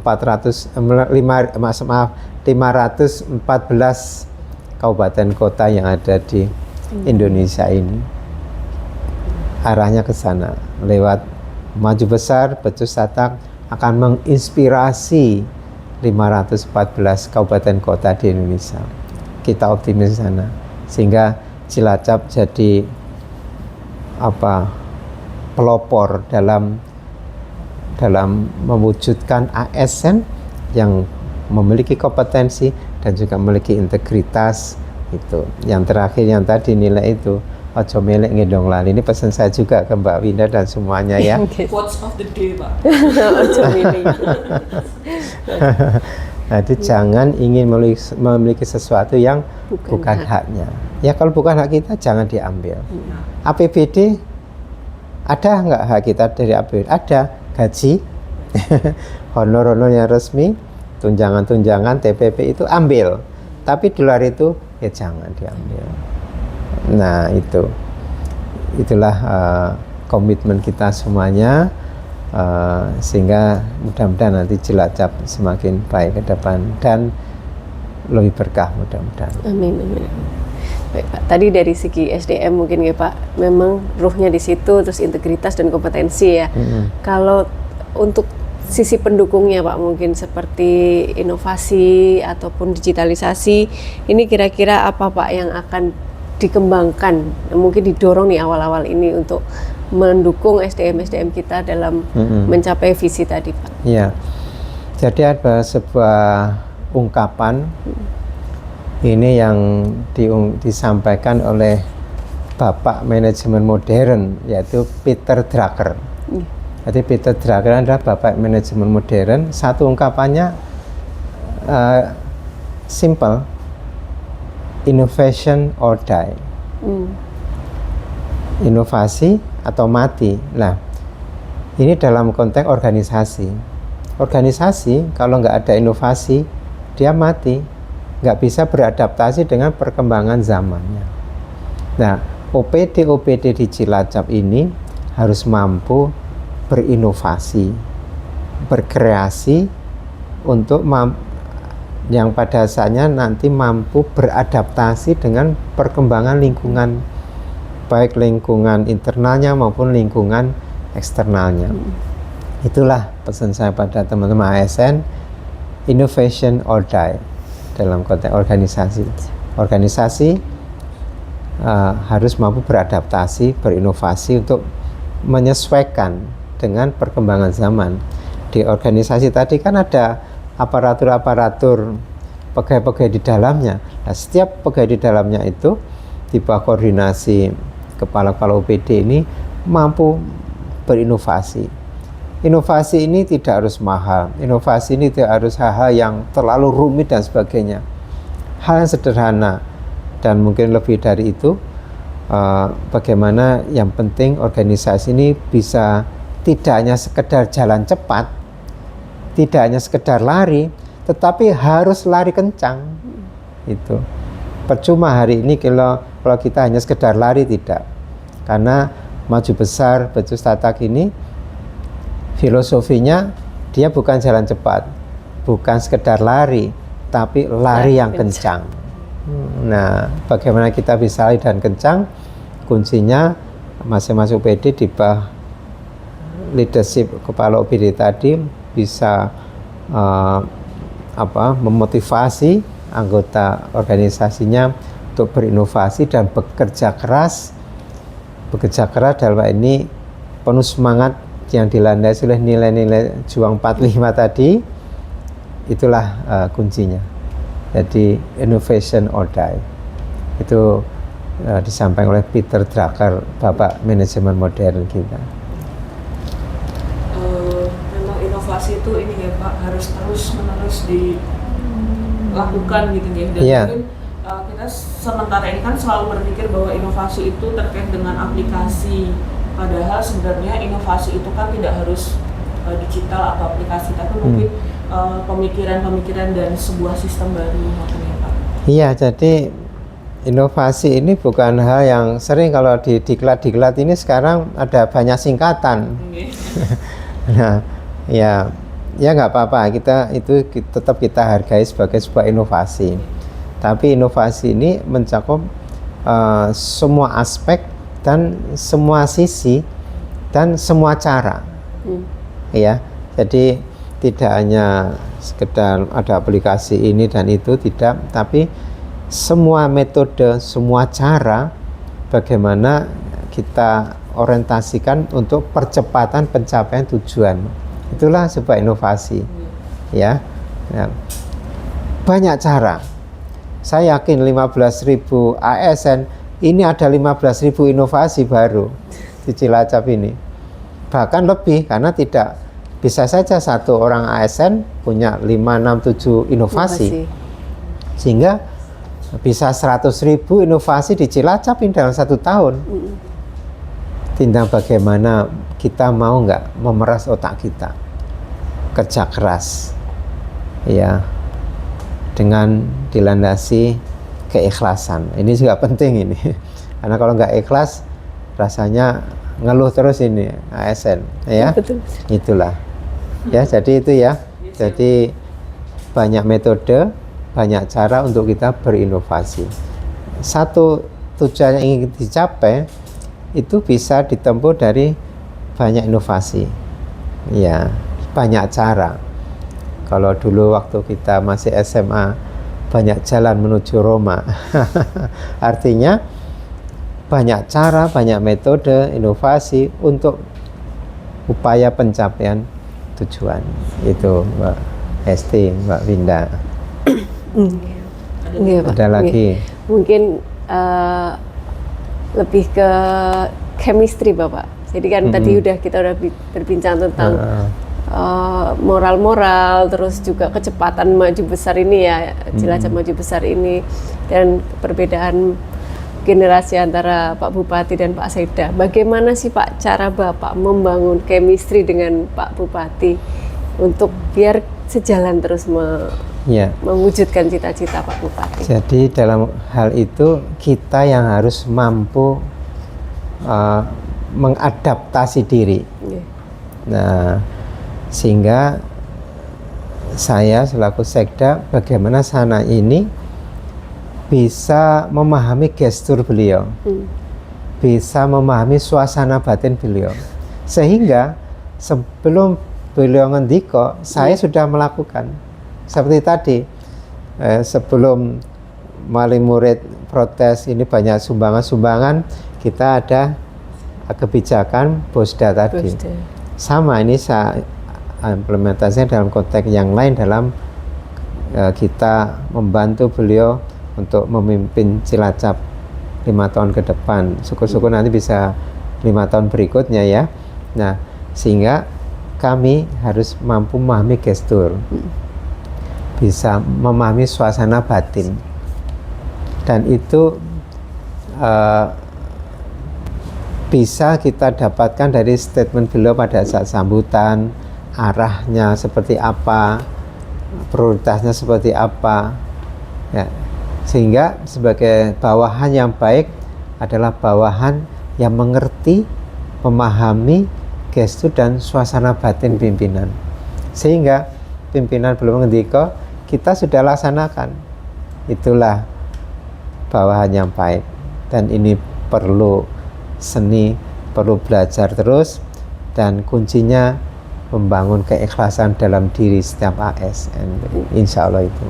kabupaten kota yang ada di Indonesia ini. Arahnya ke sana, lewat maju besar, becus satak akan menginspirasi 514 kabupaten kota di Indonesia. Kita optimis sana, sehingga Cilacap jadi pelopor dalam mewujudkan ASN yang memiliki kompetensi dan juga memiliki integritas. Itu yang terakhir yang tadi nilai itu ojo melek ngendong lali. Ini pesan saya juga ke Mbak Winda dan semuanya ya. Quotes of the day, Pak. Ojo milih. Nah, itu jangan ingin memiliki sesuatu yang bukan haknya. Ya kalau bukan hak kita jangan diambil. APBD ada nggak hak kita dari APBD? Ada. Gaji, honor-honor yang resmi, tunjangan-tunjangan, TPP itu ambil. Tapi di luar itu ya jangan diambil. Nah itulah komitmen kita semuanya, sehingga mudah-mudahan nanti Cilacap semakin baik ke depan dan lebih berkah mudah-mudahan. Amin, amin. Baik Pak, tadi dari segi SDM mungkin ya Pak, memang ruhnya di situ, terus integritas dan kompetensi ya. Kalau untuk sisi pendukungnya Pak, mungkin seperti inovasi ataupun digitalisasi, ini kira-kira apa Pak yang akan dikembangkan, mungkin didorong nih awal-awal ini untuk mendukung SDM kita dalam mencapai visi tadi Pak? Iya, jadi ada sebuah ungkapan ini yang disampaikan oleh Bapak Manajemen Modern, yaitu Peter Drucker. Jadi Peter Drucker adalah Bapak Manajemen Modern. Satu ungkapannya simple, innovation or die. Inovasi atau mati. Nah, ini dalam konteks organisasi. Organisasi kalau nggak ada inovasi, dia mati. Nggak bisa beradaptasi dengan perkembangan zamannya. Nah, OPD di Cilacap ini harus mampu berinovasi, berkreasi untuk yang pada dasarnya nanti mampu beradaptasi dengan perkembangan lingkungan, baik lingkungan internalnya maupun lingkungan eksternalnya. Itulah pesan saya pada teman-teman ASN, innovation or die. Dalam konteks organisasi harus mampu beradaptasi, berinovasi untuk menyesuaikan dengan perkembangan zaman. Di organisasi tadi kan ada aparatur-aparatur, pegawai-pegawai di dalamnya. Nah, setiap pegawai di dalamnya itu di bawah koordinasi kepala-kepala OPD ini mampu berinovasi. Inovasi ini tidak harus mahal, inovasi ini tidak harus hal-hal yang terlalu rumit dan sebagainya. Hal yang sederhana dan mungkin lebih dari itu, bagaimana yang penting organisasi ini bisa tidak hanya sekedar jalan cepat, tidak hanya sekedar lari, tetapi harus lari kencang. Itu percuma hari ini kalau kita hanya sekedar lari, tidak. Karena maju besar Becus Tatak ini filosofinya dia bukan jalan cepat, bukan sekedar lari, tapi lari yang kencang. Nah, bagaimana kita bisa lari dan kencang? Kuncinya masing-masing OPD di bawah leadership kepala OPD tadi bisa memotivasi anggota organisasinya untuk berinovasi dan bekerja keras dalam hal ini penuh semangat yang dilandasi oleh nilai-nilai juang 45 tadi. Itulah kuncinya. Jadi innovation or die itu disampaikan oleh Peter Drucker, Bapak Manajemen Modern kita. Memang inovasi itu ini ya Pak, harus terus-menerus dilakukan gitu ya. Dan mungkin kita sementara ini kan selalu berpikir bahwa inovasi itu terkait dengan aplikasi. Padahal sebenarnya inovasi itu kan tidak harus digital atau aplikasi, tapi mungkin pemikiran-pemikiran dan sebuah sistem baru makanya Pak. Iya, jadi inovasi ini bukan hal yang sering kalau di diklat ini sekarang ada banyak singkatan. Nah, ya nggak apa-apa, tetap kita hargai sebagai sebuah inovasi. Tapi inovasi ini mencakup semua aspek dan semua sisi dan semua cara. Ya, jadi tidak hanya sekedar ada aplikasi ini dan itu, tidak, tapi semua metode, semua cara bagaimana kita orientasikan untuk percepatan pencapaian tujuan. Itulah sebuah inovasi. Ya. Nah, banyak cara. Saya yakin 15.000 ASN ini ada 15.000 inovasi baru di Cilacap ini. Bahkan lebih, karena tidak bisa saja satu orang ASN punya 5, 6, 7 inovasi. Sehingga bisa 100.000 inovasi di Cilacap ini dalam 1 tahun. Tinggal bagaimana kita mau nggak memeras otak kita, kerja keras, ya, dengan dilandasi keikhlasan. Ini juga penting ini, karena kalau nggak ikhlas, rasanya ngeluh terus ini ASN, ya. Betul. Itulah, ya. Jadi itu ya. Jadi banyak metode, banyak cara untuk kita berinovasi. Satu tujuan yang ingin dicapai itu bisa ditempuh dari banyak inovasi, ya, banyak cara. Kalau dulu waktu kita masih SMA banyak jalan menuju Roma, artinya banyak cara, banyak metode, inovasi untuk upaya pencapaian tujuan. Itu Mbak Esti, Mbak Winda. Ada lagi? Mungkin lebih ke chemistry Bapak. Jadi kan tadi kita udah berbincang tentang moral-moral, terus juga kecepatan maju besar ini ya, Cilacap maju besar ini, dan perbedaan generasi antara Pak Bupati dan Pak Sekda. Bagaimana sih Pak cara Bapak membangun chemistry dengan Pak Bupati untuk biar sejalan terus mewujudkan cita-cita Pak Bupati? Jadi dalam hal itu kita yang harus mampu mengadaptasi diri. Nah, sehingga saya selaku Sekda, bagaimana sana ini bisa memahami gestur beliau, bisa memahami suasana batin beliau, sehingga sebelum beliau ngendiko, saya sudah melakukan. Seperti tadi, sebelum wali murid protes ini banyak sumbangan-sumbangan, kita ada kebijakan Bosda tadi. Sama ini saya implementasinya dalam konteks yang lain, dalam kita membantu beliau untuk memimpin Cilacap 5 tahun ke depan. Syukur-syukur nanti bisa 5 tahun berikutnya ya. Nah, sehingga kami harus mampu memahami gestur, bisa memahami suasana batin, dan itu bisa kita dapatkan dari statement beliau pada saat sambutan, arahnya seperti apa, prioritasnya seperti apa, ya. Sehingga sebagai bawahan yang baik adalah bawahan yang mengerti, memahami gestur dan suasana batin pimpinan, sehingga pimpinan belum ngendiko, kita sudah laksanakan. Itulah bawahan yang baik, dan ini perlu seni, perlu belajar terus, dan kuncinya membangun keikhlasan dalam diri setiap ASN. Insya Allah itu.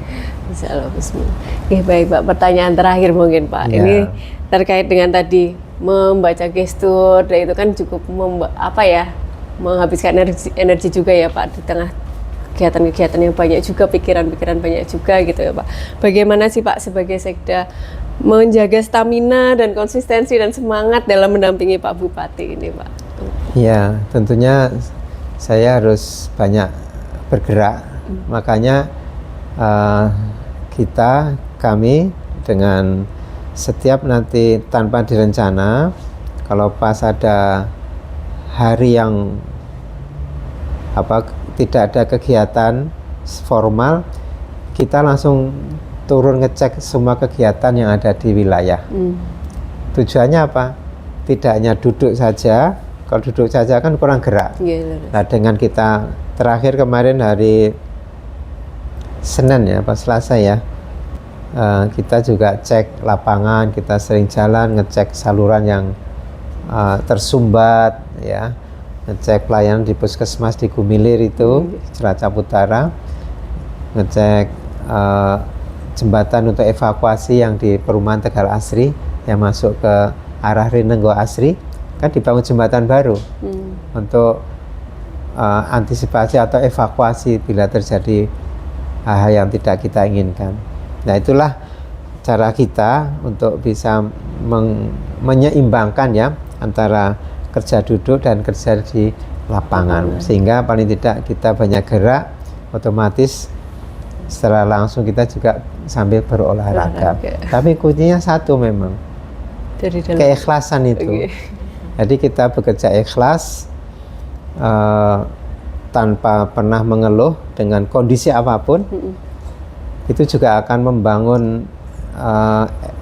Insya Allah, bismillah. Oke, baik Pak, pertanyaan terakhir mungkin Pak. Ya. Ini terkait dengan tadi membaca gestur, dan itu kan cukup menghabiskan energi juga ya Pak, di tengah kegiatan-kegiatan yang banyak juga, pikiran-pikiran banyak juga gitu ya Pak. Bagaimana sih Pak sebagai Sekda menjaga stamina dan konsistensi dan semangat dalam mendampingi Pak Bupati ini Pak? Ya, tentunya saya harus banyak bergerak, makanya kami dengan setiap nanti tanpa direncana, kalau pas ada hari yang tidak ada kegiatan formal, kita langsung turun ngecek semua kegiatan yang ada di wilayah. Tujuannya apa? Tidak hanya duduk saja. Kalau duduk saja kan kurang gerak. Nah, dengan kita terakhir kemarin hari Senin ya, pas Selasa ya, kita juga cek lapangan, kita sering jalan ngecek saluran yang tersumbat ya, ngecek pelayanan di puskesmas di Gumilir itu, Cilacap Utara, ngecek jembatan untuk evakuasi yang di perumahan Tegal Asri yang masuk ke arah Rinenggo Asri, kan dibangun jembatan baru untuk antisipasi atau evakuasi bila terjadi hal yang tidak kita inginkan. Nah, itulah cara kita untuk bisa menyeimbangkan ya antara kerja duduk dan kerja di lapangan, sehingga paling tidak kita banyak gerak, otomatis secara langsung kita juga sambil berolahraga. Tapi kuncinya satu memang, Dari dalam. keikhlasan itu. Jadi kita bekerja ikhlas, tanpa pernah mengeluh dengan kondisi apapun. Itu juga akan membangun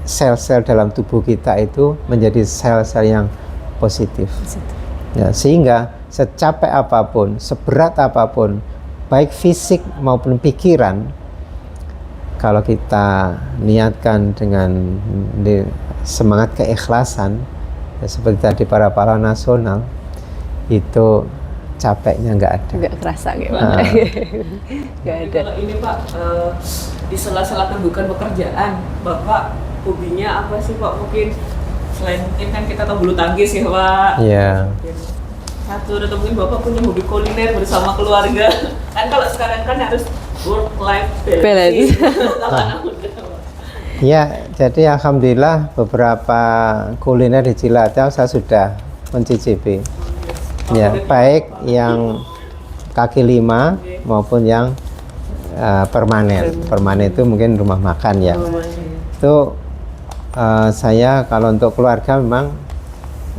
sel-sel dalam tubuh kita itu menjadi sel-sel yang positif. Ya, sehingga secapek apapun, seberat apapun, baik fisik maupun pikiran, kalau kita niatkan dengan semangat keikhlasan, ya seperti tadi para pahlawan nasional, itu capeknya nggak ada. Nggak kerasa gitu. Nggak ada. Kalau ini Pak, di sela-sela kesibukan pekerjaan, Bapak hobinya apa sih Pak? Mungkin selain mungkin kan kita tahu bulu tangkis ya Pak. Iya. Satu, atau mungkin Bapak punya hobi kuliner bersama keluarga. Kan kalau sekarang kan harus work life balance. Ya, jadi alhamdulillah beberapa kuliner di Cilacap saya sudah mencicipi. Ya, baik yang kaki lima maupun yang permanen. Permanen itu mungkin rumah makan ya. Itu saya kalau untuk keluarga memang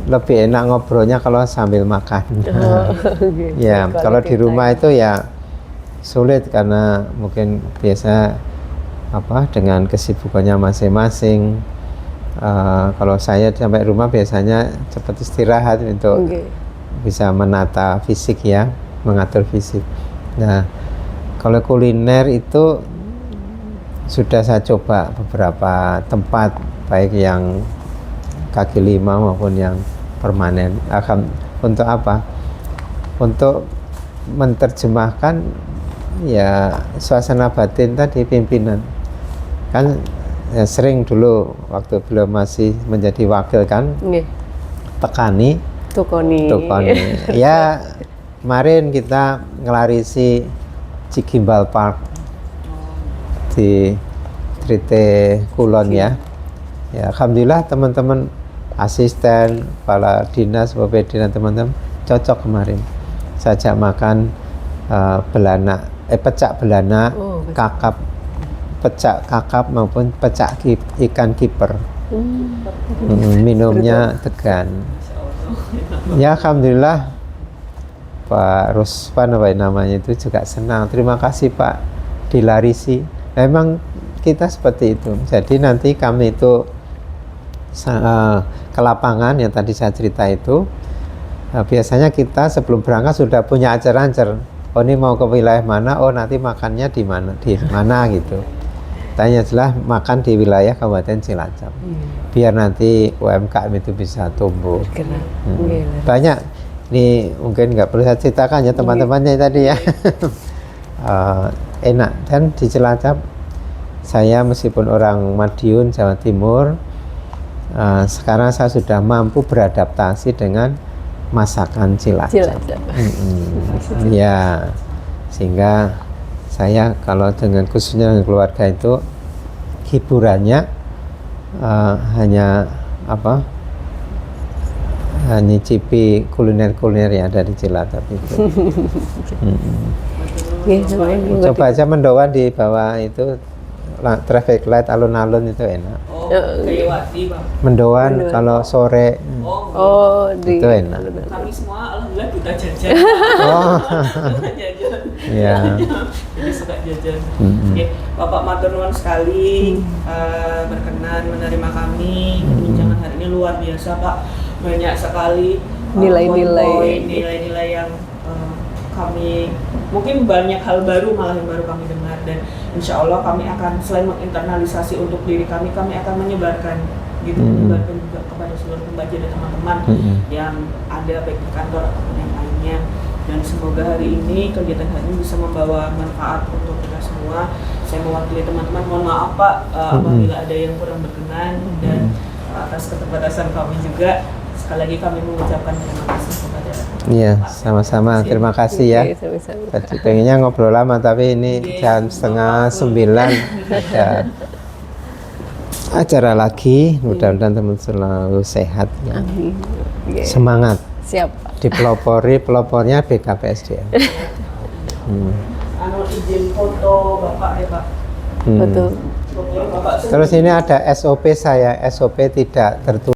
lebih enak ngobrolnya kalau sambil makan. Ya, kalau di rumah itu ya sulit karena mungkin biasa dengan kesibukannya masing-masing. Kalau saya sampai rumah biasanya cepat istirahat untuk bisa menata fisik ya, mengatur fisik. Nah, kalau kuliner itu sudah saya coba beberapa tempat, baik yang kaki lima maupun yang permanen. Untuk apa? Untuk menerjemahkan ya suasana batin tadi pimpinan. Kan ya, sering dulu waktu beliau masih menjadi wakil kan, tekani, tukoni. Ya, kemarin kita ngelarisi Cigimbal Park di Trite Kulon ya. Ya, alhamdulillah teman-teman asisten, kepala dinas, BPD dan teman-teman cocok kemarin. Saya ajak makan pecak belana, kakap, pecak kakap maupun pecak ikan kiper. Minumnya tegan. Ya, alhamdulillah Pak Ruspan apa namanya itu juga senang. Terima kasih Pak, dilarisi. Memang kita seperti itu. Jadi nanti kami itu ke lapangan yang tadi saya cerita itu, biasanya kita sebelum berangkat sudah punya acar-acar. Oh, ini mau ke wilayah mana? Oh, nanti makannya di mana gitu. Tanya jelas makan di wilayah Kabupaten Cilacap. Biar nanti UMKM itu bisa tumbuh. Banyak. Ini mungkin nggak perlu saya ceritakan ya teman-temannya tadi ya. Enak. Dan di Cilacap saya meskipun orang Madiun, Jawa Timur, sekarang saya sudah mampu beradaptasi dengan masakan Cilacap. Ya, sehingga saya kalau dengan khususnya dengan keluarga itu hiburannya hanya nyicipi kuliner-kuliner yang ada di Cilacap itu. Coba aja mendoan di bawah itu traffic light alun-alun itu enak. Mendoan kalau sore itu enak. Kami semua alhamdulillah kita jajan. Jajan. Iya. Jadi suka jajan. Oke, Bapak matur nuwun sekali berkenan menerima kami. Perbincangan hari ini luar biasa Pak. Banyak sekali nilai-nilai yang kami mungkin banyak hal baru malah yang baru kami dengar, dan insya Allah kami akan selain menginternalisasi untuk diri kami akan menyebarkan gitu, menyebarkan juga kepada seluruh pembaca dan teman-teman yang ada baik di kantor ataupun yang lainnya, dan semoga hari ini kegiatan hari ini bisa membawa manfaat untuk kita semua. Saya mewakili teman-teman, mohon maaf Pak apabila ada yang kurang berkenan, dan atas keterbatasan kami juga sekali lagi kami mengucapkan terima kasih kepada. Iya, sama-sama. Terima kasih ya. Tadi pengennya ngobrol lama, tapi ini jam 8:30 ya. acara lagi. Mudah-mudahan teman selalu sehat ya. Amin. Oke. Semangat. Siap, Pak. Pelopornya BKPSDM. Izin foto Bapak ya Pak. Betul. Foto Bapak Terus ini ada SOP saya, SOP tidak tertulis.